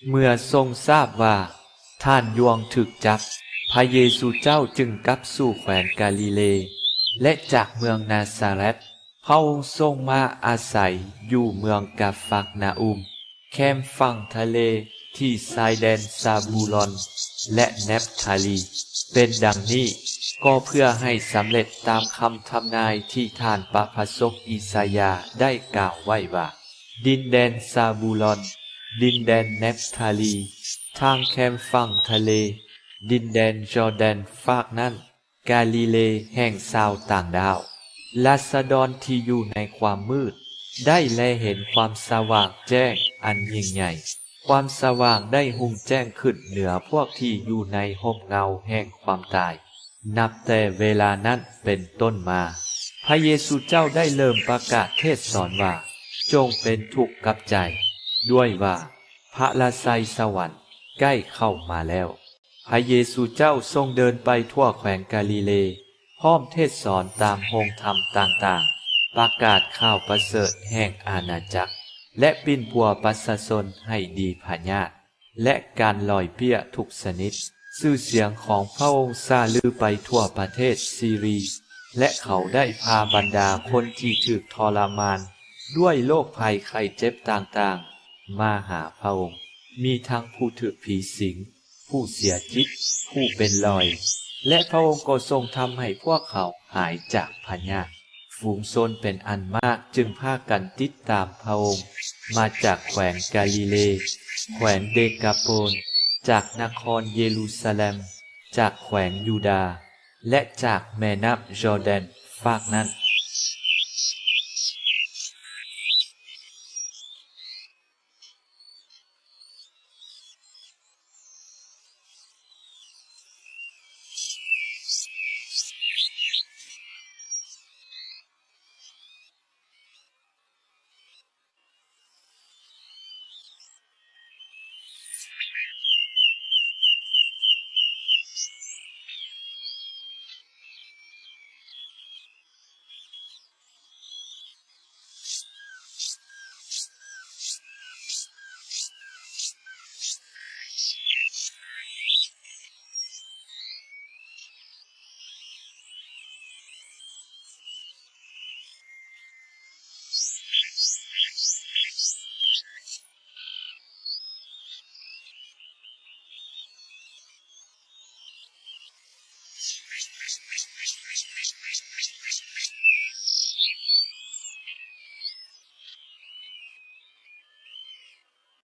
เมื่อทรงทราบว่าท่านยวงถึกจับพระเยซูเจ้าจึงกลับสู่แคว้นกาลิเลและจากเมืองนาซาเรตพระองค์ทรงมาอาศัยอยู่เมืองกาฟักนาอุมแคมฝั่งทะเลที่ชายแดนซาบูลอนและเนฟทาลีเป็นดังนี้ก็เพื่อให้สำเร็จตามคำทำนายที่ท่านพระพสกอิสยาห์ได้กล่าวไว้ว่าดินแดนซาบูลอนดินแดนเนฟทาลีทางแคมฝั่งทะเลดินแดนจอร์แดนฝากนั้นกาลิเลแห่งชาวต่างดาวราษฎรที่อยู่ในความมืดได้แลเห็นความสว่างแจ้งอันยิ่งใหญ่ความสว่างได้หุ่งแจ้งขึ้นเหนือพวกที่อยู่ในห่มเงาแห่งความตายนับแต่เวลานั้นเป็นต้นมาพระเยซูเจ้าได้เริ่มประกาศเทศสอนว่าจงเป็นทุกข์กับใจด้วยว่าพระราชัยสวรรค์ใกล้เข้ามาแล้วพระเยซูเจ้าทรงเดินไปทั่วแคว้นกาลิเลพร้อมเทศสอนตามโรงธรรมต่างๆประกาศข่าวประเสริฐแห่งอาณาจักรและปิ้นปัวประชาชนให้ดีพญาตและการลอยเปี้ยทุกชนิดชื่อเสียงของพระองค์ซาลือไปทั่วประเทศซีรีและเขาได้พาบรรดาคนที่ถูกทรมานด้วยโรคภัยไข้เจ็บต่างๆมาหาพระองค์มีทั้งผู้ถูกผีสิงผู้เสียจิตผู้เป็นลอยและพระองค์ก็ทรงทำให้พวกเขาหายจากพญาตฝูงชนเป็นอันมากจึงพากันติดตามพระองค์มาจากแคว้นกาลิเลแคว้นเดกาโปลจากนครเยรูซาเล็มจากแขวงยูดาห์และจากแม่น้ำจอร์แดนฝากนั้น